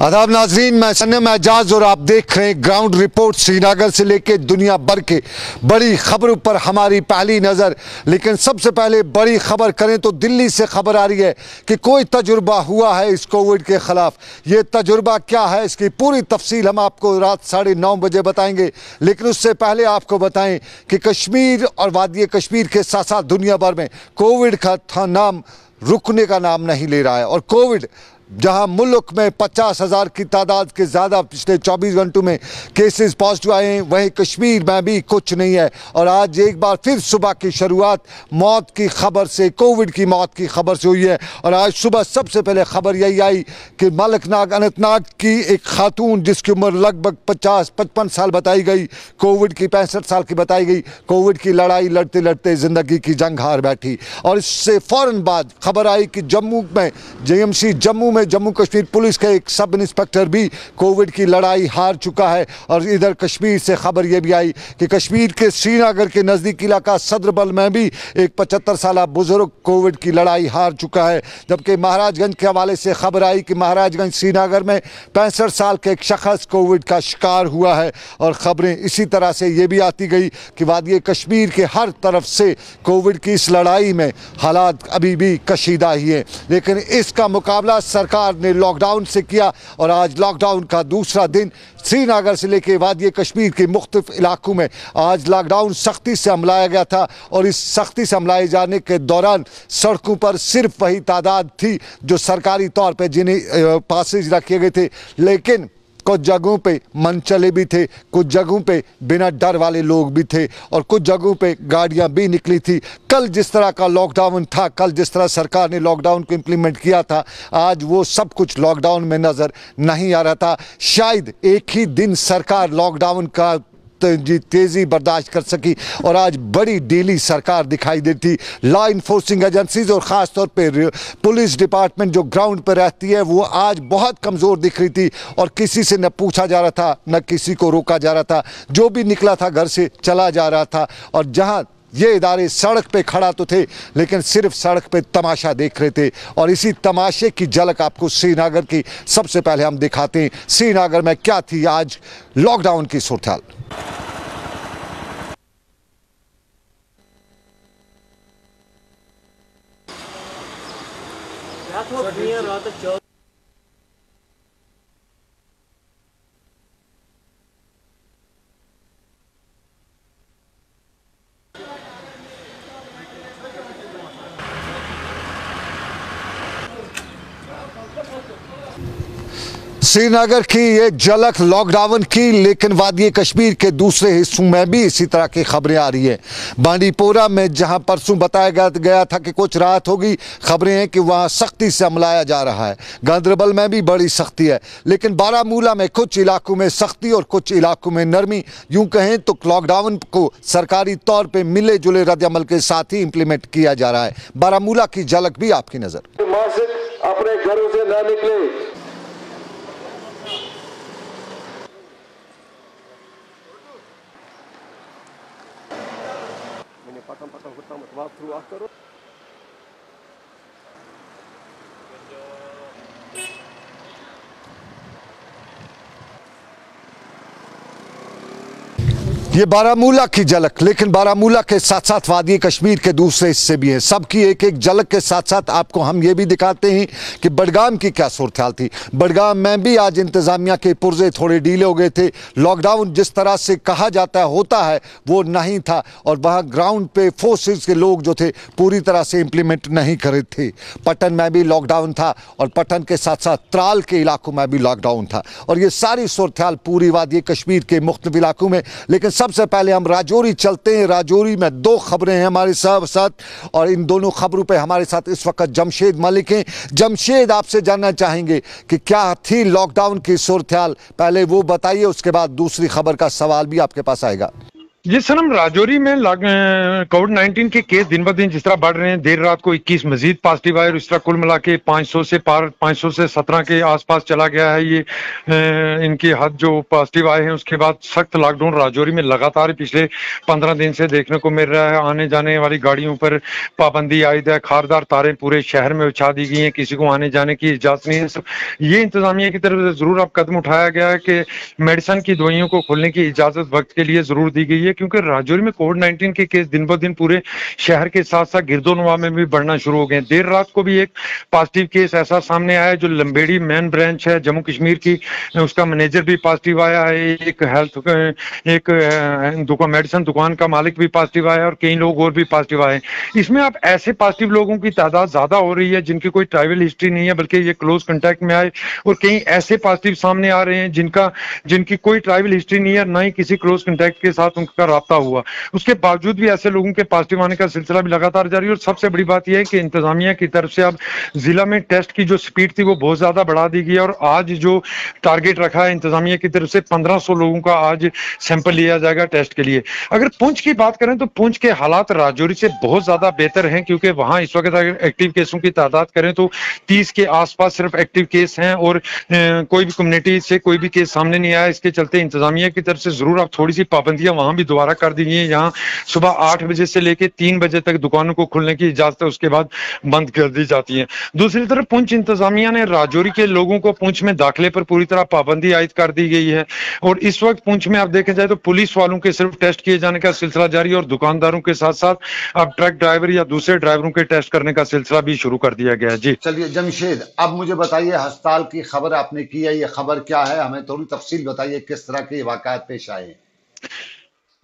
आदाब नाजरीन, मैं सन्नम एजाज और आप देख रहे हैं ग्राउंड रिपोर्ट। श्रीनगर से लेके दुनिया भर के बड़ी खबरों पर हमारी पहली नज़र। लेकिन सबसे पहले बड़ी खबर करें तो दिल्ली से खबर आ रही है कि कोई तजुर्बा हुआ है इस कोविड के ख़िलाफ़। ये तजुर्बा क्या है, इसकी पूरी तफसील हम आपको रात 9:30 बजे बताएंगे। लेकिन उससे पहले आपको बताएं कि कश्मीर और वादी कश्मीर के साथ साथ दुनिया भर में कोविड का नाम रुकने का नाम नहीं ले रहा है। और कोविड जहां मुल्क में 50,000 की तादाद के ज़्यादा पिछले 24 घंटों में केसेस पॉजिटिव आए हैं, वहीं कश्मीर में भी कुछ नहीं है। और आज एक बार फिर सुबह की शुरुआत मौत की खबर से, कोविड की मौत की खबर से हुई है। और आज सुबह सबसे पहले खबर यही आई कि मलकनाग अनंतनाग की एक खातून जिसकी उम्र लगभग 50-55 साल बताई गई, कोविड की 65 साल की बताई गई, कोविड की लड़ाई लड़ते लड़ते ज़िंदगी की जंग हार बैठी। और इससे फ़ौरन बाद खबर आई कि जम्मू में JMC जम्मू में जम्मू कश्मीर पुलिस का एक सब इंस्पेक्टर भी कोविड की लड़ाई हार चुका है। और इधर कश्मीर से खबर यह भी आई कि कश्मीर के श्रीनगर के नज़दीक इलाका सदरबल में भी एक 75 साल बुजुर्ग कोविड की लड़ाई हार चुका है। जबकि महाराजगंज के हवाले से खबर आई कि महाराजगंज श्रीनगर में 65 साल के एक शख्स कोविड का शिकार हुआ है। और ख़बरें इसी तरह से ये भी आती गई कि वादी कश्मीर के हर तरफ से कोविड की इस लड़ाई में हालात अभी भी कशीदा ही है। लेकिन इसका मुकाबला सरकार ने लॉकडाउन से किया। और आज लॉकडाउन का दूसरा दिन श्रीनगर से लेकर वादी कश्मीर के मुख्तलिफ इलाकों में आज लॉकडाउन सख्ती से अमलाया गया था। और इस सख्ती से अमलाए जाने के दौरान सड़कों पर सिर्फ वही तादाद थी जो सरकारी तौर पर जिन्हें पासेज रखे गए थे। लेकिन कुछ जगहों पे मनचले भी थे, कुछ जगहों पे बिना डर वाले लोग भी थे, और कुछ जगहों पे गाड़ियां भी निकली थी। कल जिस तरह का लॉकडाउन था, कल जिस तरह सरकार ने लॉकडाउन को इम्प्लीमेंट किया था, आज वो सब कुछ लॉकडाउन में नज़र नहीं आ रहा था। शायद एक ही दिन सरकार लॉकडाउन का तेज़ी बर्दाश्त कर सकी। और आज बड़ी ढीली सरकार दिखाई देती। लॉ इन्फोर्सिंग एजेंसीज और ख़ास तौर पे पुलिस डिपार्टमेंट जो ग्राउंड पर रहती है वो आज बहुत कमज़ोर दिख रही थी। और किसी से न पूछा जा रहा था, न किसी को रोका जा रहा था, जो भी निकला था घर से चला जा रहा था। और जहाँ ये इदारे सड़क पे खड़ा तो थे, लेकिन सिर्फ सड़क पे तमाशा देख रहे थे। और इसी तमाशे की झलक आपको श्रीनगर की सबसे पहले हम दिखाते हैं। श्रीनगर में क्या थी आज लॉकडाउन की सूरत-ए-हाल। श्रीनगर की ये झलक लॉकडाउन की, लेकिन वादी कश्मीर के दूसरे हिस्सों में भी इसी तरह की खबरें आ रही हैं। बांडीपोरा में जहां परसों बताया गया था कि कुछ राहत होगी, खबरें हैं कि वहां सख्ती से अमलाया जा रहा है। गांदरबल में भी बड़ी सख्ती है। लेकिन बारामूला में कुछ इलाकों में सख्ती और कुछ इलाकों में नरमी। यूं कहें तो लॉकडाउन को सरकारी तौर पर मिले जुले रद्द-ए-अमल के साथ ही इम्प्लीमेंट किया जा रहा है। बारामूला की झलक भी आपकी नज़र। अपने घरों से न निकले। Patang hutang waktu akhir. ये बारामूला की झलक, लेकिन बारामूला के साथ साथ वादी कश्मीर के दूसरे हिस्से भी हैं। सबकी एक एक झलक के साथ साथ आपको हम ये भी दिखाते हैं कि बडगाम की क्या सूरत-ए-हाल थी। बडगाम में भी आज इंतज़ामिया के पुर्जे थोड़े ढीले हो गए थे। लॉकडाउन जिस तरह से कहा जाता है होता है वो नहीं था। और वहाँ ग्राउंड पे फोर्सेस के लोग जो थे पूरी तरह से इम्प्लीमेंट नहीं कर रहे थे। पटन में भी लॉकडाउन था और पटन के साथ साथ त्राल के इलाकों में भी लॉकडाउन था। और ये सारी सूरत-ए-हाल पूरी वादी कश्मीर के मुख्तलिफ इलाकों में। लेकिन सबसे पहले हम राजौरी चलते हैं। राजौरी में दो खबरें हैं हमारे साथ, और इन दोनों खबरों पे हमारे साथ इस वक्त जमशेद मलिक हैं। जमशेद, आपसे जानना चाहेंगे कि क्या थी लॉकडाउन की सूरत-ए-हाल, पहले वो बताइए, उसके बाद दूसरी खबर का सवाल भी आपके पास आएगा। जी सनम, राजौरी में कोविड-19 के केस दिन ब दिन जिस तरह बढ़ रहे हैं, देर रात को 21 मजीद पॉजिटिव आए और इस तरह कुल मिला के 500 से पार 500 से 17 के आसपास चला गया है। ये इनकी हद जो पॉजिटिव आए हैं, उसके बाद सख्त लॉकडाउन राजौरी में लगातार पिछले 15 दिन से देखने को मिल रहा है। आने जाने वाली गाड़ियों पर पाबंदी आयद है, खारदार तारें पूरे शहर में बिछा दी गई हैं, किसी को आने जाने की इजाजत नहीं है। ये इंतजामिया की तरफ से जरूर अब कदम उठाया गया है कि मेडिसिन की दवाइयों को खोलने की इजाजत वक्त के लिए जरूर दी गई है, क्योंकि राजौरी में कोविड-19 के केस दिन ब दिन पूरे शहर के साथ साथ गिरदोनवा में भी बढ़ना शुरू हो गए। देर रात को भी एक पॉजिटिव केस ऐसा सामने आया है जो लंबेड़ी मेन ब्रांच है जम्मू कश्मीर की, उसका मैनेजर भी पॉजिटिव आया है, एक दुकान मेडिसिन दुकान का मालिक भी पॉजिटिव आया है और कई लोग और भी पॉजिटिव आए। इसमें अब ऐसे पॉजिटिव लोगों की तादाद ज्यादा हो रही है जिनकी कोई ट्रैवल हिस्ट्री नहीं है, बल्कि ये क्लोज कांटेक्ट में आए, और कई ऐसे पॉजिटिव सामने आ रहे हैं जिनकी कोई ट्रैवल हिस्ट्री नहीं है, ना ही किसी क्लोज कांटेक्ट के साथ उनका राब्ता हुआ। उसके बावजूद भी ऐसे लोगों के पॉजिटिव आने का सिलसिला भी लगातार जारी है। और सबसे बड़ी बात यह है कि इंतजामिया की तरफ से अब जिला में टेस्ट की जो स्पीड थी वो बहुत ज्यादा बढ़ा दी गई है, और आज जो टारगेट रखा है इंतजामिया की तरफ से 1500 लोगों का आज सैंपल लिया जाएगा टेस्ट के लिए। अगर पुंछ की बात करें तो पुंछ के हालात राजौरी से बहुत ज्यादा बेहतर हैं, क्योंकि वहां इस वक्त अगर एक्टिव केसों की तादाद करें तो 30 के आसपास सिर्फ एक्टिव केस हैं, और कोई भी कम्युनिटी से कोई भी केस सामने नहीं आया। इसके चलते इंतजामिया की तरफ से जरूर अब थोड़ी सी पाबंदियां वहां भी दोबारा कर दी गई हैं। यहाँ सुबह 8 बजे से लेकर 3 बजे तक दुकानों को खुलने की इजाजत है, उसके बाद बंद कर दी जाती है। दूसरी तरफ पुंछ इंतजामिया ने राजौरी के लोगों को पुंछ में दाखिले पर पूरी तरह पाबंदी आयद कर दी गई है, और इस वक्त पुंछ में आप देखें जाए तो पुलिस वालों के सिर्फ टेस्ट किए जाने का सिलसिला जारी है, और दुकानदारों के साथ साथ अब ट्रक ड्राइवर या दूसरे ड्राइवरों के टेस्ट करने का सिलसिला भी शुरू कर दिया गया है। जी चलिए जमशेद, अब मुझे बताइए, अस्पताल की खबर आपने की है, ये खबर क्या है, हमें थोड़ी तफसील बताइए, किस तरह के वाकयात पेश आए हैं।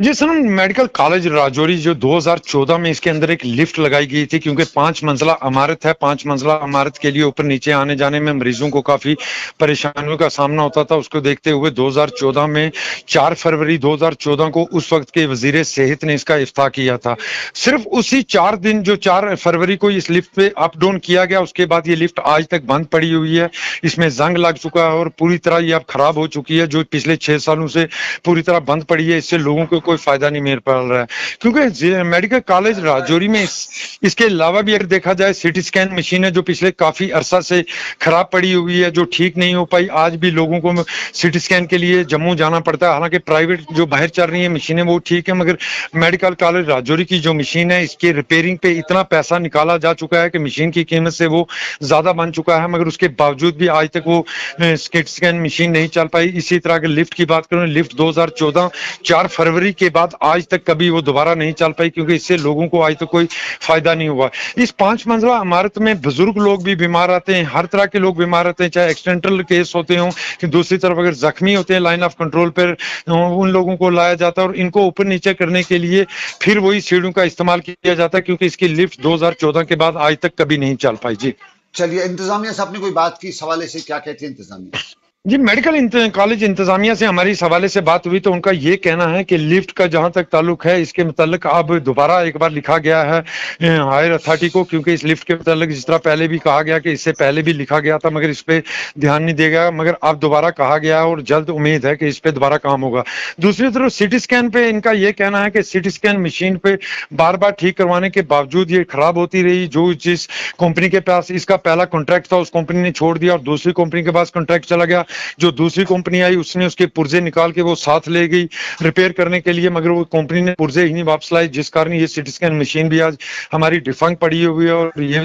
जी सर, मेडिकल कॉलेज राजौरी जो 2014 में इसके अंदर एक लिफ्ट लगाई गई थी, क्योंकि 5 मंजिला इमारत है, 5 मंजिला इमारत के लिए ऊपर नीचे आने जाने में मरीजों को काफी परेशानियों का सामना होता था। उसको देखते हुए 2014 में 4 फरवरी 2014 को उस वक्त के वजीर सेहत ने इसका इफ्ताह किया था। सिर्फ उसी 4 दिन जो 4 फरवरी को इस लिफ्ट पे अप डाउन किया गया, उसके बाद ये लिफ्ट आज तक बंद पड़ी हुई है। इसमें जंग लग चुका है और पूरी तरह ये अब खराब हो चुकी है, जो पिछले 6 सालों से पूरी तरह बंद पड़ी है। इससे लोगों को कोई फायदा नहीं मिल पा रहा है, क्योंकि मेडिकल कॉलेज राजौरी में इसके अलावा भी अगर देखा जाए सिटी स्कैन मशीन है जो पिछले काफी अरसा से खराब पड़ी हुई है, जो ठीक नहीं हो पाई। आज भी लोगों को सिटी स्कैन के लिए जम्मू जाना पड़ता है। हालांकि प्राइवेट जो बाहर चल रही है मशीनें वो ठीक है, मगर मेडिकल कॉलेज राजौरी की जो मशीन है इसके रिपेयरिंग पे इतना पैसा निकाला जा चुका है कि मशीन की कीमत से वो ज्यादा बन चुका है, मगर उसके बावजूद भी आज तक वो सिटी स्कैन मशीन नहीं चल पाई। इसी तरह अगर लिफ्ट की बात करें, लिफ्ट 2014 4 फरवरी के बाद आज तक कभी वो दोबारा नहीं चल पाई, क्योंकि इससे लोगों को आज तक कोई फायदा नहीं हुआ। इस 5 मंजिला इमारत में बुजुर्ग लोग भी बीमार आते हैं, हर तरह के लोग बीमार आते हैं, चाहे एक्सीडेंटल केस होते हों कि दूसरी तरफ अगर जख्मी होते हैं लाइन ऑफ कंट्रोल पर, उन लोगों को लाया जाता है और इनको ऊपर नीचे करने के लिए फिर वही सीढ़ियों का इस्तेमाल किया जाता है, क्योंकि इसकी लिफ्ट 2014 के बाद आज तक कभी नहीं चल पाई। जी चलिए, इंतजामिया से आपने कोई बात की, इस हवाले से क्या कहती है इंतजामिया? जी, मेडिकल कॉलेज इंतजामिया से हमारी इस हवाले से बात हुई तो उनका ये कहना है कि लिफ्ट का जहां तक ताल्लुक है, इसके मुतालिक अब दोबारा एक बार लिखा गया है हायर अथॉरिटी को, क्योंकि इस लिफ्ट के मुतालिक जिस तरह पहले भी कहा गया कि इससे पहले भी लिखा गया था मगर इस पे ध्यान नहीं दिया गया, मगर अब दोबारा कहा गया है और जल्द उम्मीद है कि इस पे दोबारा काम होगा। दूसरी तरफ सिटी स्कैन पे इनका ये कहना है कि सिटी स्कैन मशीन पे बार बार ठीक करवाने के बावजूद ये खराब होती रही। जो जिस कंपनी के पास इसका पहला कॉन्ट्रैक्ट था उस कंपनी ने छोड़ दिया और दूसरी कंपनी के पास कॉन्ट्रैक्ट चला गया। जो दूसरी कंपनी आई उसने उसके पुर्जे निकाल के वो साथ ले गई रिपेयर करने के लिए, मगर वो कंपनी ने पुर्जे ही नहीं वापस लाए, जिस कारण ये सिटी स्कैन मशीन भी आज हमारी डिफंक्ट पड़ी हुई है और ये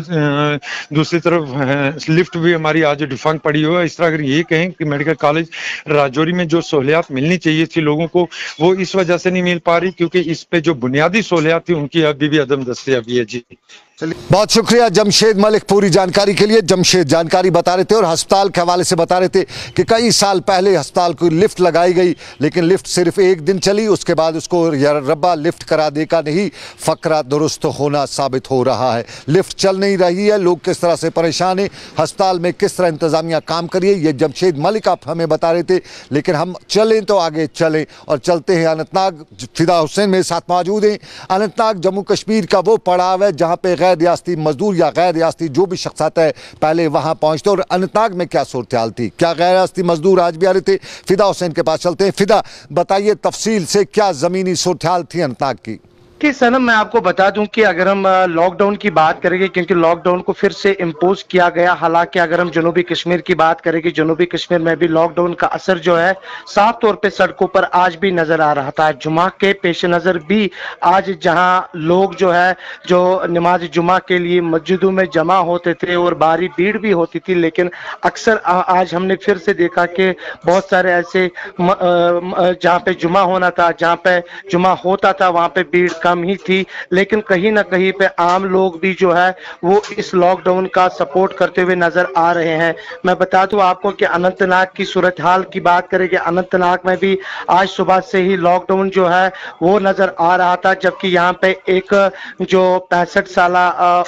दूसरी तरफ लिफ्ट भी हमारी आज डिफंक्ट पड़ी हुई है। इस तरह अगर ये कहें कि मेडिकल कॉलेज राजौरी में जो सहूलियात मिलनी चाहिए थी लोगों को वो इस वजह से नहीं मिल पा रही, क्योंकि इस पे जो बुनियादी सहूलियात थी उनकी अभी भी अदम दस्तयाबी है। जी बहुत शुक्रिया जमशेद मलिक पूरी जानकारी के लिए। जमशेद जानकारी बता रहे थे और अस्पताल के हवाले से बता रहे थे कि कई साल पहले अस्पताल को लिफ्ट लगाई गई, लेकिन लिफ्ट सिर्फ एक दिन चली, उसके बाद उसको रब्बा लिफ्ट करा दे का नहीं फकरा दुरुस्त होना साबित हो रहा है। लिफ्ट चल नहीं रही है, लोग किस तरह से परेशान हैं, अस्पताल में किस तरह इंतजामिया काम करिए, ये जमशेद मलिक आप हमें बता रहे थे। लेकिन हम चलें तो आगे चलें और चलते हैं अनंतनाग। फिदा हुसैन मेरे साथ मौजूद हैं। अनंतनाग जम्मू कश्मीर का वो पड़ाव है जहाँ पे गैर रियासती मजदूर या गैर रियासती जो भी शख्सात है पहले वहाँ पहुँचते। और अनंतनाग में क्या सूरत हाल थी, क्या गैर रियासती मजदूर आज भी आ रहे थे? फिदा हुसैन के पास चलते हैं। फिदा, बताइए तफसील से क्या ज़मीनी सूरत हाल थी अनंतनाग की? कि सनम, मैं आपको बता दूं कि अगर हम लॉकडाउन की बात करेंगे, क्योंकि लॉकडाउन को फिर से इम्पोज किया गया, हालांकि अगर हम जनूबी कश्मीर की बात करेंगे, जनूबी कश्मीर में भी लॉकडाउन का असर जो है साफ तौर पे सड़कों पर आज भी नजर आ रहा था। जुमा के पेश नजर भी आज जहां लोग जो है जो नमाज जुमा के लिए मस्जिदों में जमा होते थे और भारी भीड़ भी होती थी, लेकिन अक्सर आज हमने फिर से देखा कि बहुत सारे ऐसे जहाँ पे जुमा होना था, जहाँ पे जुमा होता था, वहां पे भीड़ कम ही थी। लेकिन कहीं ना कहीं पे आम लोग भी जो है वो इस लॉकडाउन का सपोर्ट करते हुए नजर आ रहे हैं। मैं बता दूं आपको कि अनंतनाग की सूरत हाल की बात करेंगे, अनंतनाग में भी आज सुबह से ही लॉकडाउन जो है वो नजर आ रहा था, जबकि यहाँ पे एक जो 65 साल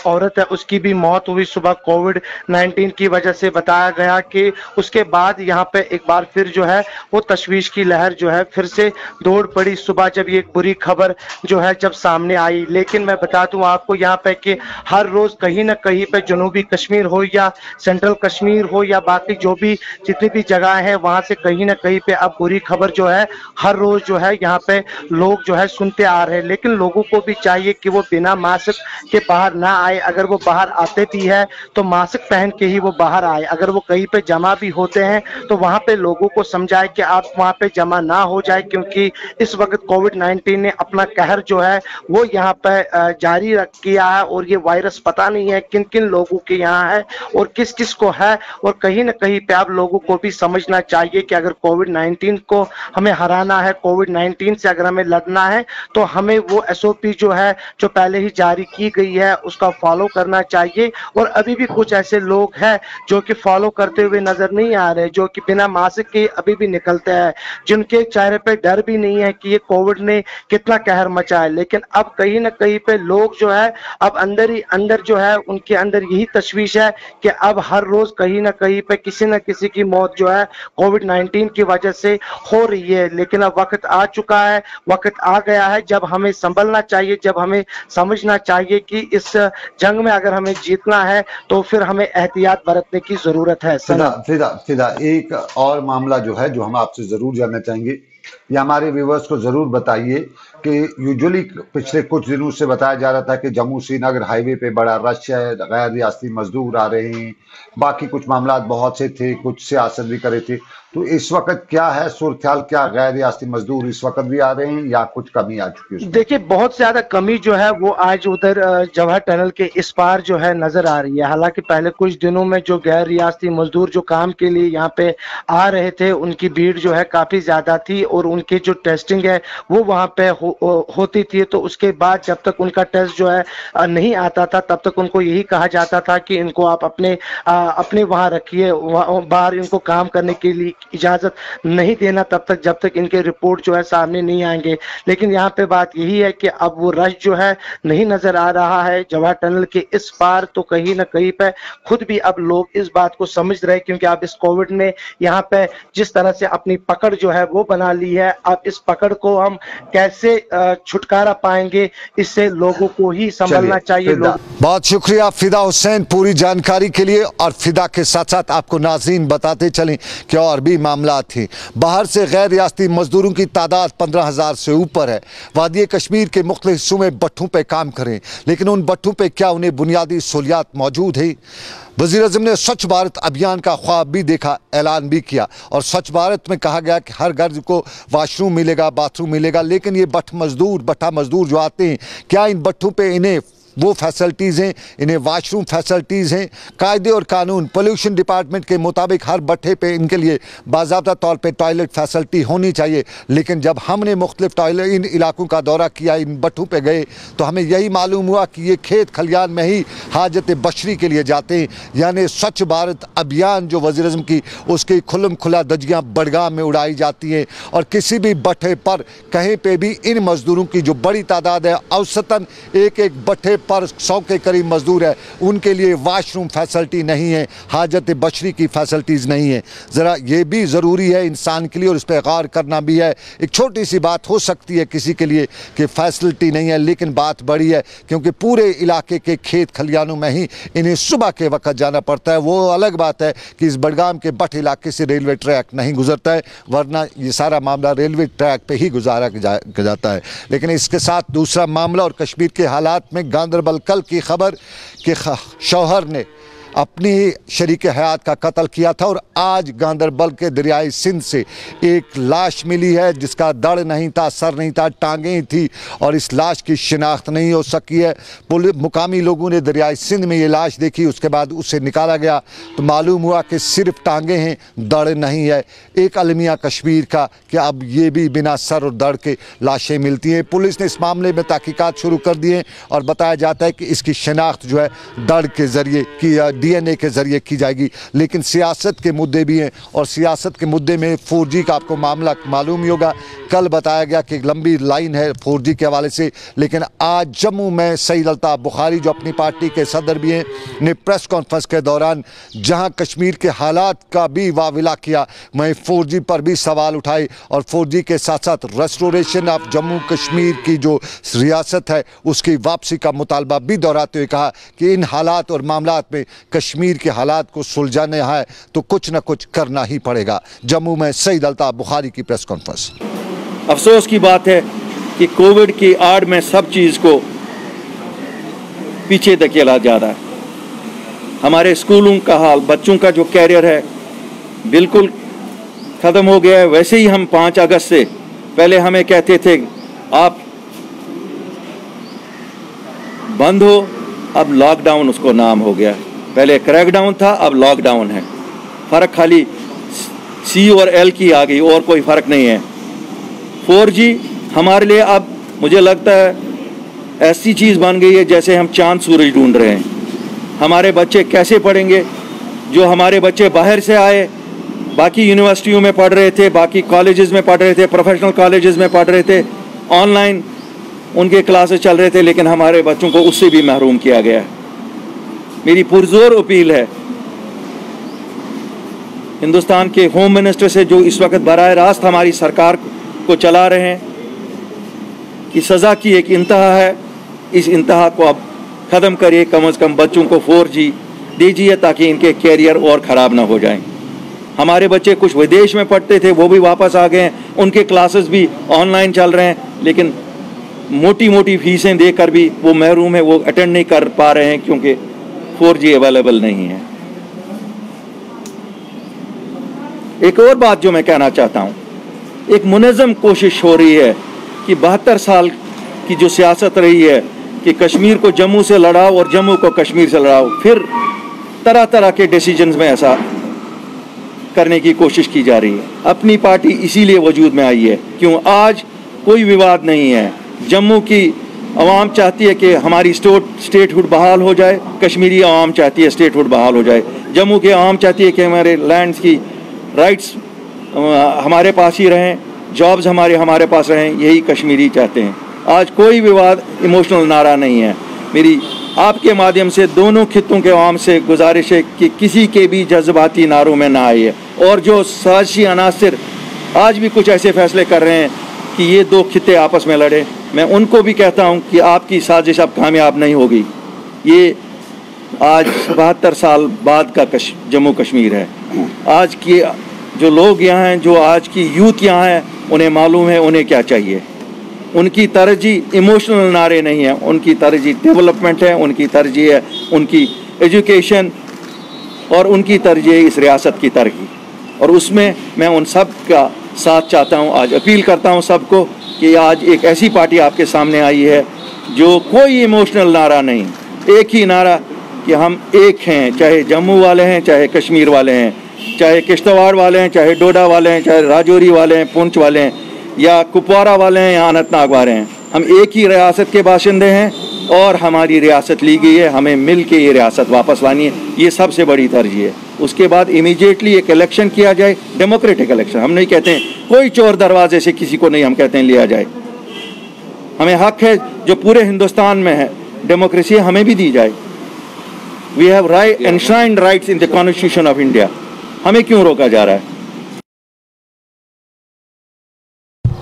औरत है उसकी भी मौत हुई सुबह कोविड-19 की वजह से। बताया गया कि उसके बाद यहाँ पे एक बार फिर जो है वो तशवीश की लहर जो है फिर से दौड़ पड़ी सुबह, जब ये बुरी खबर जो है जब सामने आई। लेकिन मैं बता दूं आपको यहाँ पे कि हर रोज कहीं ना कहीं पे जनूबी कश्मीर हो या सेंट्रल कश्मीर हो या बाकी जो भी जितनी भी जगह है वहां से कहीं ना कहीं पे अब बुरी खबर जो है हर रोज जो है यहाँ पे लोग जो है सुनते आ रहे हैं। लेकिन लोगों को भी चाहिए कि वो बिना मास्क के बाहर ना आए, अगर वो बाहर आते भी है तो मास्क पहन के ही वो बाहर आए। अगर वो कहीं पे जमा भी होते हैं तो वहां पे लोगों को समझाए कि आप वहां पे जमा ना हो जाए, क्योंकि इस वक्त कोविड-19 ने अपना कहर जो है वो यहाँ पे जारी किया है और ये वायरस पता नहीं है किन किन लोगों के यहाँ है और किस किस को है। और कहीं ना कहीं पे आप लोगों को भी समझना चाहिए कि अगर कोविड-19 को हमें हराना है, कोविड-19 से अगर हमें लड़ना है, तो हमें वो एसओपी जो है जो पहले ही जारी की गई है उसका फॉलो करना चाहिए। और अभी भी कुछ ऐसे लोग हैं जो कि फॉलो करते हुए नजर नहीं आ रहे, जो कि बिना मास्क के अभी भी निकलते हैं, जिनके चेहरे पे डर भी नहीं है कि ये कोविड ने कितना कहर मचा है। लेकिन अब कहीं ना कहीं पे लोग जो है अब अंदर ही अंदर जो है उनके अंदर यही तशवीश है कि अब हर रोज कहीं ना कहीं पे किसी न किसी की मौत जो है कोविड-19 की वजह से हो रही है। लेकिन अब वक्त आ चुका है, वक्त आ गया है जब हमें संभलना चाहिए, जब हमें समझना चाहिए कि इस जंग में अगर हमें जीतना है तो फिर हमें एहतियात बरतने की जरूरत है। फिदा, एक और मामला जो है जो हम आपसे जरूर जानना चाहेंगे, या हमारे व्यूवर्स को जरूर बताइए कि यूजुअली पिछले कुछ दिनों से बताया जा रहा था कि जम्मू श्रीनगर हाईवे पे बड़ा रश है, गैर रियासती मजदूर आ रहे हैं, बाकी कुछ मामला बहुत से थे, कुछ सियासत भी करे थे, तो इस वक्त क्या है सूरत हाल? क्या गैर रियासती मजदूर इस वक्त भी आ रहे हैं या कुछ कमी आ चुकी है? देखिए, बहुत ज्यादा कमी जो है वो आज उधर जवाहर टनल के इस पार जो है नजर आ रही है। हालांकि पहले कुछ दिनों में जो गैर रियासती मजदूर जो काम के लिए यहाँ पे आ रहे थे उनकी भीड़ जो है काफी ज्यादा थी और उनकी जो टेस्टिंग है वो वहां पे होती थी। तो उसके बाद जब तक उनका टेस्ट जो है नहीं आता था तब तक उनको यही कहा जाता था कि इनको आप अपने वहां रखिए, बाहर इनको काम करने के लिए इजाजत नहीं देना तब तक जब तक इनके रिपोर्ट जो है सामने नहीं आएंगे। लेकिन यहाँ पे बात यही है कि अब वो रश जो है नहीं नजर आ रहा है जवाहर टनल के इस पार। तो कहीं ना कहीं पे खुद भी अब लोग इस बात को समझ रहे हैं, क्योंकि अब इस कोविड ने यहाँ पे जिस तरह से अपनी पकड़ जो है वो बना ली है, अब इस पकड़ को हम कैसे छुटकारा पाएंगे इससे लोगों को ही संभलना चाहिए। बहुत शुक्रिया फिदा हुसैन पूरी जानकारी के लिए। और फिदा के साथ साथ आपको नाज़रीन बताते चलें कि और भी मामला थे। बाहर से गैर रियासती मजदूरों की तादाद 15,000 से ऊपर है। वादी कश्मीर के मुख्तलिफ हिस्सों में भट्ठों पे काम करें, लेकिन उन भट्ठों पे क्या उन्हें बुनियादी सहूलियात मौजूद है? वज़ीर-ए-आज़म ने स्वच्छ भारत अभियान का ख्वाब भी देखा, ऐलान भी किया, और स्वच्छ भारत में कहा गया कि हर घर को वाशरूम मिलेगा, बाथरूम मिलेगा। लेकिन ये भट्ठा मजदूर जो आते हैं, क्या इन भट्ठों पे इन्हें वो फैसिलिटीज़ हैं, इन्हें वाशरूम फैसिलिटीज़ हैं? कायदे और कानून पोल्यूशन डिपार्टमेंट के मुताबिक हर भट्ठे पे इनके लिए बाज़ाब्ता तौर पे टॉयलेट फैसिलिटी होनी चाहिए। लेकिन जब हमने मुख्तलिफ टॉयलेट इन इलाकों का दौरा किया, इन भट्ठों पे गए, तो हमें यही मालूम हुआ कि ये खेत खलियान में ही हाजत बशरी के लिए जाते हैं। यानी स्वच्छ भारत अभियान जो वज़ीर-ए-आज़म की, उसकी खुल्लम खुला दजियाँ बड़गाम में उड़ाई जाती हैं। और किसी भी भट्ठे पर कहीं पर भी इन मजदूरों की जो बड़ी तादाद है, औसतन एक भट्ठे पर 100 के करीब मजदूर है, उनके लिए वाशरूम फैसिलिटी नहीं है, हाजत बशरी की फैसिलिटीज़ नहीं है। ज़रा ये भी ज़रूरी है इंसान के लिए और इस पर गौर करना भी है। एक छोटी सी बात हो सकती है किसी के लिए कि फैसिलिटी नहीं है, लेकिन बात बड़ी है क्योंकि पूरे इलाके के खेत खलियानों में ही इन्हें सुबह के वक्त जाना पड़ता है। वो अलग बात है कि इस बडगाम के बट इलाके से रेलवे ट्रैक नहीं गुजरता है, वरना ये सारा मामला रेलवे ट्रैक पे ही गुजारा जाता है। लेकिन इसके साथ दूसरा मामला और कश्मीर के हालात में गांदरबल कल की खबर कि शौहर ने अपनी शरीक हयात का कत्ल किया था और आज गांदरबल के दरियाई सिंध से एक लाश मिली है जिसका दड़ नहीं था, सर नहीं था, टांगें ही थी और इस लाश की शिनाख्त नहीं हो सकी है। मुकामी लोगों ने दरियाई सिंध में ये लाश देखी, उसके बाद उसे निकाला गया तो मालूम हुआ कि सिर्फ टांगें हैं, दड़ नहीं है। एक अलमिया कश्मीर का कि अब ये भी बिना सर और दड़ के लाशें मिलती हैं। पुलिस ने इस मामले में तहकीकात शुरू कर दी हैं और बताया जाता है कि इसकी शिनाख्त जो है दड़ के ज़रिए की, DNA के ज़रिए की जाएगी। लेकिन सियासत के मुद्दे भी हैं और सियासत के मुद्दे में 4G का आपको मामला मालूम ही होगा। कल बताया गया कि एक लंबी लाइन है 4G के हवाले से, लेकिन आज जम्मू में सईद अल्ताफ़ बुखारी जो अपनी पार्टी के सदर भी हैं ने प्रेस कॉन्फ्रेंस के दौरान जहां कश्मीर के हालात का भी वाविला किया, वहीं 4G पर भी सवाल उठाए और 4G के साथ साथ रेस्टोरेशन ऑफ जम्मू कश्मीर की जो रियासत है उसकी वापसी का मुतालबा भी दोहराते हुए कहा कि इन हालात और मामलात में कश्मीर के हालात को सुलझाने है तो कुछ न कुछ करना ही पड़ेगा। जम्मू में सईद अल्ताफ़ बुखारी की प्रेस कॉन्फ्रेंस। अफसोस की बात है कि कोविड की आड़ में सब चीज़ को पीछे धकेला जा रहा है। हमारे स्कूलों का हाल, बच्चों का जो कैरियर है बिल्कुल ख़त्म हो गया है। वैसे ही हम 5 अगस्त से पहले हमें कहते थे आप बंद हो, अब लॉकडाउन उसको नाम हो गया। पहले क्रैकडाउन था, अब लॉकडाउन है। फ़र्क खाली C और L की आ गई और कोई फ़र्क नहीं है। 4G हमारे लिए अब मुझे लगता है ऐसी चीज़ बन गई है जैसे हम चांद सूरज ढूंढ रहे हैं। हमारे बच्चे कैसे पढ़ेंगे? जो हमारे बच्चे बाहर से आए, बाकी यूनिवर्सिटियों में पढ़ रहे थे, बाकी कॉलेजेस में पढ़ रहे थे, प्रोफेशनल कॉलेजेस में पढ़ रहे थे, ऑनलाइन उनके क्लासेस चल रहे थे, लेकिन हमारे बच्चों को उससे भी महरूम किया गया है। मेरी पुरजोर अपील है हिंदुस्तान के होम मिनिस्टर से जो इस वक्त बराह रास्त हमारी सरकार को चला रहे हैं कि सज़ा की एक इंतहा है, इस इंतहा को अब ख़त्म करिए। कम से कम बच्चों को 4G दीजिए ताकि इनके कैरियर और ख़राब ना हो जाएं। हमारे बच्चे कुछ विदेश में पढ़ते थे, वो भी वापस आ गए हैं, उनके क्लासेस भी ऑनलाइन चल रहे हैं, लेकिन मोटी मोटी फीसें देकर भी वो महरूम है, वो अटेंड नहीं कर पा रहे हैं क्योंकि 4G अवेलेबल नहीं है। एक और बात जो मैं कहना चाहता हूँ, एक मुनज़्ज़म कोशिश हो रही है कि 72 साल की जो सियासत रही है कि कश्मीर को जम्मू से लड़ाओ और जम्मू को कश्मीर से लड़ाओ, फिर तरह तरह के डिसीजंस में ऐसा करने की कोशिश की जा रही है। अपनी पार्टी इसीलिए वजूद में आई है क्यों आज कोई विवाद नहीं है। जम्मू की अवाम चाहती है कि हमारी स्टेटहुड बहाल हो जाए, कश्मीरी अवाम चाहती है स्टेटहुड बहाल हो जाए, जम्मू की अवाम चाहती है कि हमारे लैंड्स की राइट्स हमारे पास ही रहें, जॉब्स हमारे पास रहें, यही कश्मीरी चाहते हैं। आज कोई विवाद इमोशनल नारा नहीं है। मेरी आपके माध्यम से दोनों खित्तों के अवाम से गुजारिश है कि किसी के भी जज्बाती नारों में ना आइए, और जो साजिशी अनासिर आज भी कुछ ऐसे फैसले कर रहे हैं कि ये 2 खित्ते आपस में लड़े, मैं उनको भी कहता हूं कि आपकी साजिश अब कामयाब नहीं होगी। ये आज 72 साल बाद का जम्मू कश्मीर है। आज की जो लोग यहाँ हैं, जो आज की यूथ यहाँ है, उन्हें मालूम है उन्हें क्या चाहिए। उनकी तरजीह इमोशनल नारे नहीं है, उनकी तरजीह डेवलपमेंट है, उनकी तरजीह है उनकी एजुकेशन और उनकी तरजीह इस रियासत की तरक्की। और उसमें मैं उन सब का साथ चाहता हूँ। आज अपील करता हूँ सबको कि आज एक ऐसी पार्टी आपके सामने आई है जो कोई इमोशनल नारा नहीं, एक ही नारा कि हम एक हैं, चाहे जम्मू वाले हैं, चाहे कश्मीर वाले हैं, चाहे किश्तवाड़ वाले हैं, चाहे डोडा वाले हैं, चाहे राजौरी वाले हैं, पुंछ वाले हैं, या कुपवारा वाले हैं, या अनंतनाग वाले हैं। हम एक ही रियासत के बाशिंदे हैं और हमारी रियासत ली गई है, हमें मिल के ये रियासत वापस लानी है। ये सबसे बड़ी तरजीह है। उसके बाद इमीडिएटली एक इलेक्शन किया जाए, डेमोक्रेटिक इलेक्शन। हम नहीं कहते हैं कोई चोर दरवाजे से किसी को नहीं, हम कहते हैं लिया जाए। हमें हक है जो पूरे हिंदुस्तान में है डेमोक्रेसी हमें भी दी जाए। We have right enshrined rights in the constitution of India, हमें क्यों रोका जा रहा है?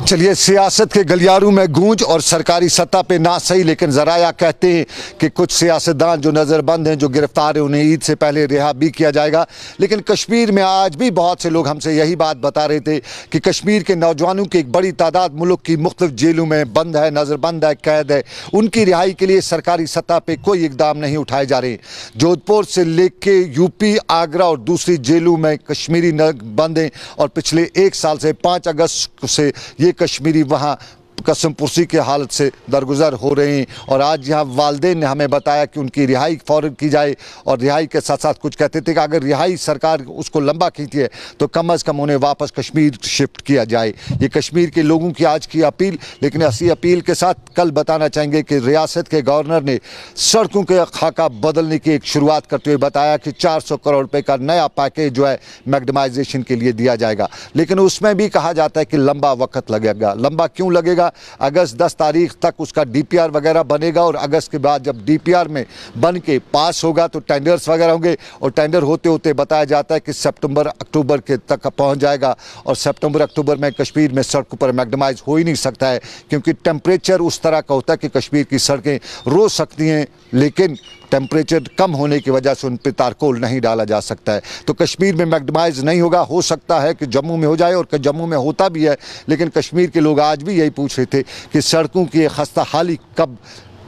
चलिए, सियासत के गलियारों में गूंज और सरकारी सत्ता पे ना सही, लेकिन ज़राया कहते हैं कि कुछ सियासतदान जो नज़रबंद हैं, जो गिरफ्तार हैं, उन्हें ईद से पहले रिहा भी किया जाएगा। लेकिन कश्मीर में आज भी बहुत से लोग हमसे यही बात बता रहे थे कि कश्मीर के नौजवानों की एक बड़ी तादाद मुल्क की मुख्तलिफ जेलों में बंद है, नज़रबंद है, कैद है। उनकी रिहाई के लिए सरकारी सत्ता पर कोई इकदाम नहीं उठाए जा रहे। जोधपुर से लेके यूपी, आगरा और दूसरी जेलों में कश्मीरी बंद हैं और पिछले 1 साल से 5 अगस्त से ये कश्मीरी वहाँ कसमपुर्सी के हालत से दरगुजर हो रहे हैं। और आज यहाँ वालिदैन ने हमें बताया कि उनकी रिहाई फ़ौरन की जाए, और रिहाई के साथ साथ कुछ कहते थे कि अगर रिहाई सरकार उसको लंबा खींचती है तो कम अज़ कम उन्हें वापस कश्मीर शिफ्ट किया जाए। ये कश्मीर के लोगों की आज की अपील। लेकिन इसी अपील के साथ कल बताना चाहेंगे कि रियासत के गवर्नर ने सड़कों के खाका बदलने की एक शुरुआत करते हुए बताया कि 400 करोड़ रुपये का नया पैकेज जो है मैग्डमाइजेशन के लिए दिया जाएगा। लेकिन उसमें भी कहा जाता है कि लंबा वक्त लगेगा। लंबा क्यों लगेगा? अगस्त 10 तारीख तक उसका डीपीआर वगैरह बनेगा, और अगस्त के बाद जब डीपीआर में बन के पास होगा तो टेंडर्स वगैरह होंगे, और टेंडर होते होते बताया जाता है कि सितंबर अक्टूबर के तक पहुंच जाएगा। और सितंबर अक्टूबर में कश्मीर में सड़कों पर मैग्डमाइज हो ही नहीं सकता है, क्योंकि टेम्परेचर उस तरह का होता है कि कश्मीर की सड़कें रो सकती हैं, लेकिन टेम्परेचर कम होने की वजह से उन पर तारकोल नहीं डाला जा सकता है। तो कश्मीर में मैग्डमाइज नहीं होगा। हो सकता है कि जम्मू में हो जाए, और जम्मू में होता भी है। लेकिन कश्मीर के लोग आज भी यही पूछ रहे थे कि सड़कों की खस्ता हाली कब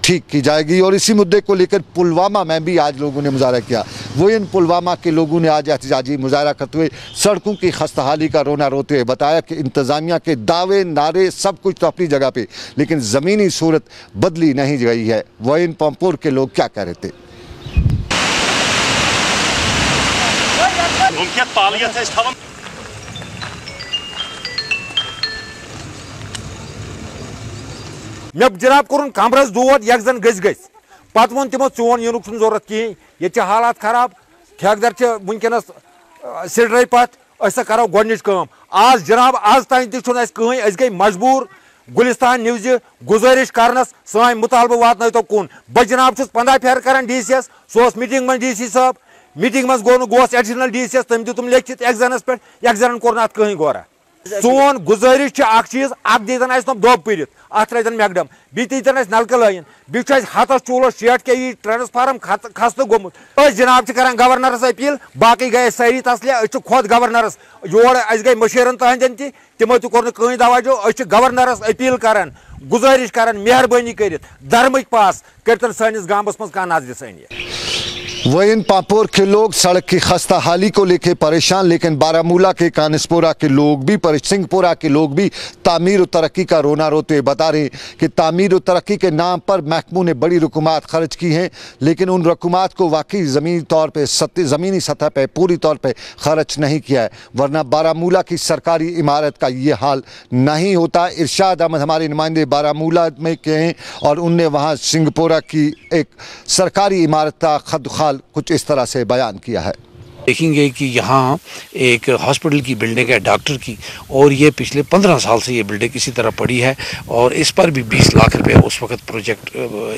ठीक की जाएगी। और इसी मुद्दे को लेकर पुलवामा में भी आज लोगों ने मुजाहरा किया। वो इन पुलवामा के लोगों ने आज एहतजाजी मुजाहरा करते हुए सड़कों की खस्ताहाली का रोना रोते हुए बताया कि इंतज़ामिया के दावे नारे सब कुछ तो अपनी जगह पे, लेकिन ज़मीनी सूरत बदली नहीं गई है। वो इन पंपोर के लोग क्या कह रहे थे? मे जनाब कोर कमरस दोद यक जन गज पत वो तमो चोन यून जरूरत कहें, ये हालात खराब, ठेकेदार वनकस सिडर पत करो गोच कम। आज जनाब आज तान तह गई मजबूर गुलिस्तान न्यूज गुजारिश करनस सान मुतालबा वात तो कुन। बह जनाब 15 फेर कर DC यस, सो मीटिंग में DC साहब मीटिंग में गोस एडिशनल DC यस, तम दितुम लिखित एग्जानस पे, एग्जान कोर ना कहीं गौरा। सोन गुजारिश चीज दीतन दोब पिरित अत रतन मैगडम बी दीतन नलक लाइन बी हतस चूलस शेट के ट्रांसफार्म खस्त गोमुत। जनाब कर गवर्नरस अपील, बाकी गए सारी तसलिया खुद गवर्नरस योर गई मशीरन तहदन तमो तोर कहीं तवज्जो। गवर्नरस अपील कर गुजारिश कर मेहरबानी कर धर्मक पास कर सानिस गामस मज कह नजर सानी। वहीं पापोर के लोग सड़क की खस्ता हाली को लेकर परेशान, लेकिन बारामूला के कानसपोरा के लोग भी, सिंहपुरा के लोग भी तामीर और तरक्की का रोना रोते बता रहे कि तामीर और तरक्की के नाम पर महकमू ने बड़ी रकूमात खर्च की हैं, लेकिन उन रकूमात को वाकई ज़मीनी तौर पर ज़मीनी सतह पर पूरी तौर पर खर्च नहीं किया है, वरना बारामूला की सरकारी इमारत का ये हाल नहीं होता। इरशाद अहमद हमारे नुमाइंदे बारामूला में के हैं, और उनने वहाँ सिंहपुरा की एक सरकारी इमारत का खदखाल कुछ इस तरह से बयान किया है। देखेंगे कि यहाँ एक हॉस्पिटल की बिल्डिंग है डॉक्टर की, और ये पिछले 15 साल से ये बिल्डिंग इसी तरह पड़ी है, और इस पर भी 20 लाख रुपए उस वक्त प्रोजेक्ट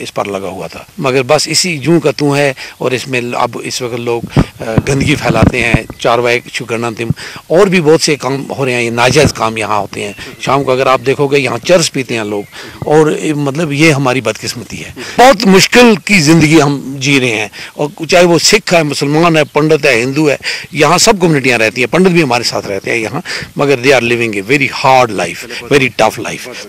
इस पर लगा हुआ था, मगर बस इसी यूं का तू है। और इसमें अब इस वक्त लोग गंदगी फैलाते हैं, चारवाई छुगना तिम और भी बहुत से काम हो रहे हैं, ये नाजायज़ काम यहाँ होते हैं। शाम को अगर आप देखोगे यहाँ चर्च पीते हैं लोग, और मतलब ये हमारी बदकिस्मती है। बहुत मुश्किल की ज़िंदगी हम जी रहे हैं, और चाहे वो सिख है, मुसलमान है, पंडित है, हिंदू है, यहाँ सब कम्युनिटियाँ रहती हैं, पंडित भी हमारे साथ रहते हैं यहाँ, मगर they are living a very hard life, very tough life.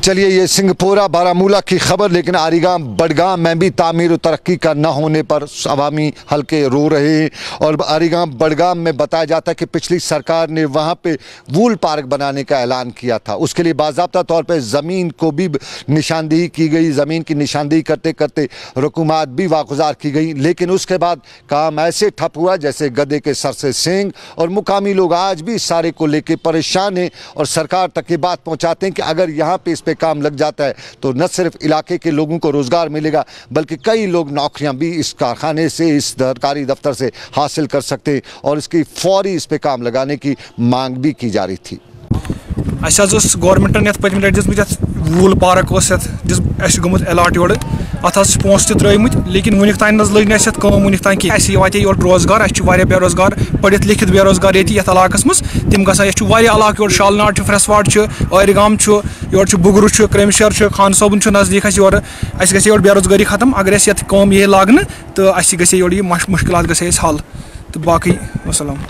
चलिए, ये सिंहपुरा बारामूला की खबर। लेकिन आरीगाम बडगाम में भी तामीर और तरक्की का न होने पर अवामी हल्के रो रहे हैं, और आरीगाम बडगाम में बताया जाता है कि पिछली सरकार ने वहाँ पे वूल पार्क बनाने का ऐलान किया था। उसके लिए बाज़ाब्ता तौर पे ज़मीन को भी निशानदेही की गई, ज़मीन की निशानदेही करते करते रकूमात भी वागुजार की गई, लेकिन उसके बाद काम ऐसे ठप हुआ जैसे गधे के सर से सींग। और मुकामी लोग आज भी इस सारे को लेकर परेशान हैं, और सरकार तक ये बात पहुँचाते हैं कि अगर यहाँ पर इस पर काम लग जाता है तो न सिर्फ इलाके के लोगों को रोजगार मिलेगा, बल्कि कई लोग नौकरियां भी इस कारखाने से, इस सरकारी दफ्तर से हासिल कर सकते हैं, और इसकी फौरी इस पे काम लगाने की मांग भी की जा रही थी। गवर्नमेंटन पत्म लट वूल पार्क गोमुत अलॉट योर अत पोस त्रमत लेकिन वनिक तान लग नस वनिक तान कि वाते योर रोजगार बेरोजगार पढ़ित लिखित बेरोजगार ये इलाकस मज तम गए इलाक योर शालनाट फ्रेसवाड आरगाम योर बुगरू क्रमशर खान सोबन नजदीक योर योर बेरोजगारी खत्म अगर ये लागन तो योर ये मुश्किल गए हल तो बाकी वसलाम।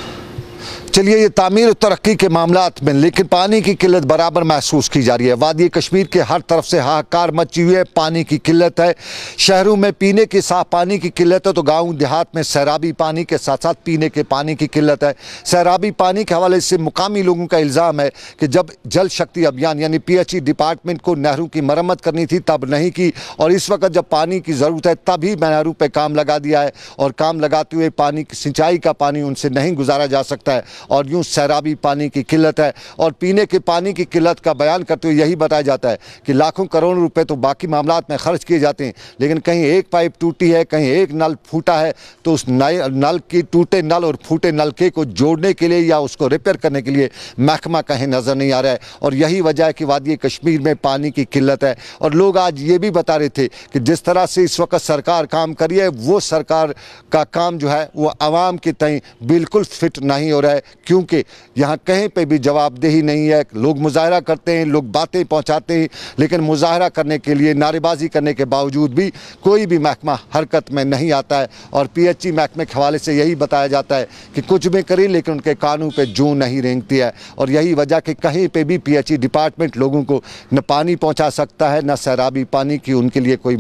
चलिए ये तामीर और तरक्की के मामलात में लेकिन पानी की किल्लत बराबर महसूस की जा रही है। वादी कश्मीर के हर तरफ से हाहाकार मची हुई है, पानी की किल्लत है। शहरों में पीने के साफ पानी की किल्लत है तो गांव देहात में सैराबी पानी के साथ साथ पीने के पानी की किल्लत है। सैराबी पानी के हवाले से मुकामी लोगों का इल्ज़ाम है कि जब जल शक्ति अभियान यानी PHE डिपार्टमेंट को नहरों की मरम्मत करनी थी तब नहीं की, और इस वक्त जब पानी की ज़रूरत है तभी नहरों पर काम लगा दिया है, और काम लगाते हुए पानी सिंचाई का पानी उनसे नहीं गुजारा जा सकता है, और यूँ सैराबी पानी की किल्लत है। और पीने के पानी की किल्लत का बयान करते हुए यही बताया जाता है कि लाखों करोड़ों रुपए तो बाकी मामलात में खर्च किए जाते हैं, लेकिन कहीं एक पाइप टूटी है, कहीं एक नल फूटा है तो उस नल की टूटे नल और फूटे नलके को जोड़ने के लिए या उसको रिपेयर करने के लिए महकमा कहीं नज़र नहीं आ रहा है। और यही वजह है कि वादी कश्मीर में पानी की किल्लत है। और लोग आज ये भी बता रहे थे कि जिस तरह से इस वक्त सरकार काम कर रही है वो सरकार का काम जो है वो आवाम के तय बिल्कुल फिट नहीं हो रहा है, क्योंकि यहाँ कहीं पे भी जवाबदेही नहीं है। लोग मुजाहरा करते हैं, लोग बातें पहुँचाते हैं, लेकिन मुजाहरा करने के लिए नारेबाजी करने के बावजूद भी कोई भी महकमा हरकत में नहीं आता है। और PHE महकमे के हवाले से यही बताया जाता है कि कुछ भी करें लेकिन उनके कानून पे जूं नहीं रेंगती है। और यही वजह कि कहीं पे भी PHE डिपार्टमेंट लोगों को न पानी पहुँचा सकता है, न सैराबी पानी की उनके लिए कोई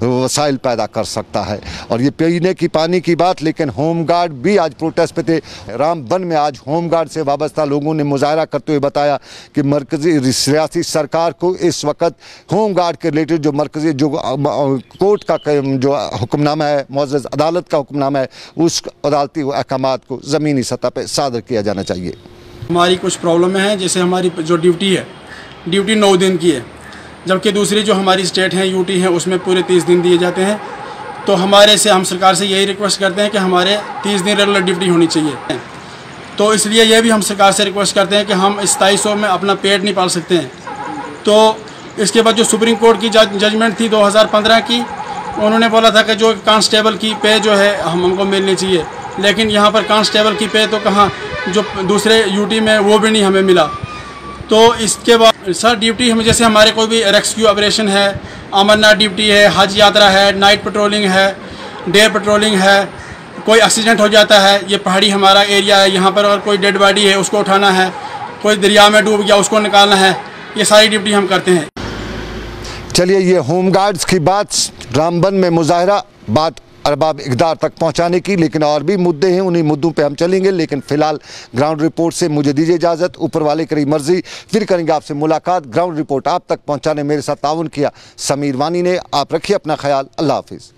वसाइल पैदा कर सकता है। और ये पीने की पानी की बात, लेकिन होमगार्ड भी आज प्रोटेस्ट पे थे। रामबन में आज होमगार्ड से वाबस्ता लोगों ने मुजाहरा करते हुए बताया कि मरकजी रियासती सरकार को इस वक्त होमगार्ड के रिलेटेड जो मरकजी जो कोर्ट का जो हुक्मनामा है, मुअज़्ज़ज़ अदालत का हुक्मनामा है, उस अदालती अहकामात को ज़मीनी सतह पर सादर किया जाना चाहिए। हमारी कुछ प्रॉब्लम है, जैसे हमारी जो ड्यूटी है, ड्यूटी 9 दिन की है, जबकि दूसरी जो हमारी स्टेट है UT है उसमें पूरे 30 दिन दिए जाते हैं। तो हमारे से हम सरकार से यही रिक्वेस्ट करते हैं कि हमारे 30 दिन रेगुलर ड्यूटी होनी चाहिए। तो इसलिए ये भी हम सरकार से रिक्वेस्ट करते हैं कि हम इस 2700 में अपना पेट नहीं पाल सकते हैं। तो इसके बाद जो सुप्रीम कोर्ट की जजमेंट थी 2015 की, उन्होंने बोला था कि जो कांस्टेबल की पे जो है हमको मिलनी चाहिए, लेकिन यहाँ पर कांस्टेबल की पे तो कहाँ, जो दूसरे UT में वो भी नहीं हमें मिला। तो इसके बाद सर ड्यूटी हम जैसे हमारे कोई भी रेस्क्यू ऑपरेशन है, अमरनाथ ड्यूटी है, हज यात्रा है, नाइट पेट्रोलिंग है, डे पेट्रोलिंग है, कोई एक्सीडेंट हो जाता है, ये पहाड़ी हमारा एरिया है, यहाँ पर और कोई डेड बॉडी है उसको उठाना है, कोई दरिया में डूब गया उसको निकालना है, ये सारी ड्यूटी हम करते हैं। चलिए ये होमगार्ड्स की बात, रामबन में मुजाहरा, बात अरबाब इक़दार तक पहुंचाने की, लेकिन और भी मुद्दे हैं, उन्हीं मुद्दों पे हम चलेंगे। लेकिन फ़िलहाल ग्राउंड रिपोर्ट से मुझे दीजिए इजाज़त, ऊपर वाले की मर्ज़ी, फिर करेंगे आपसे मुलाकात। ग्राउंड रिपोर्ट आप तक पहुंचाने मेरे साथ ताउन किया समीर वानी ने। आप रखिए अपना ख्याल, अल्लाह हाफिज़।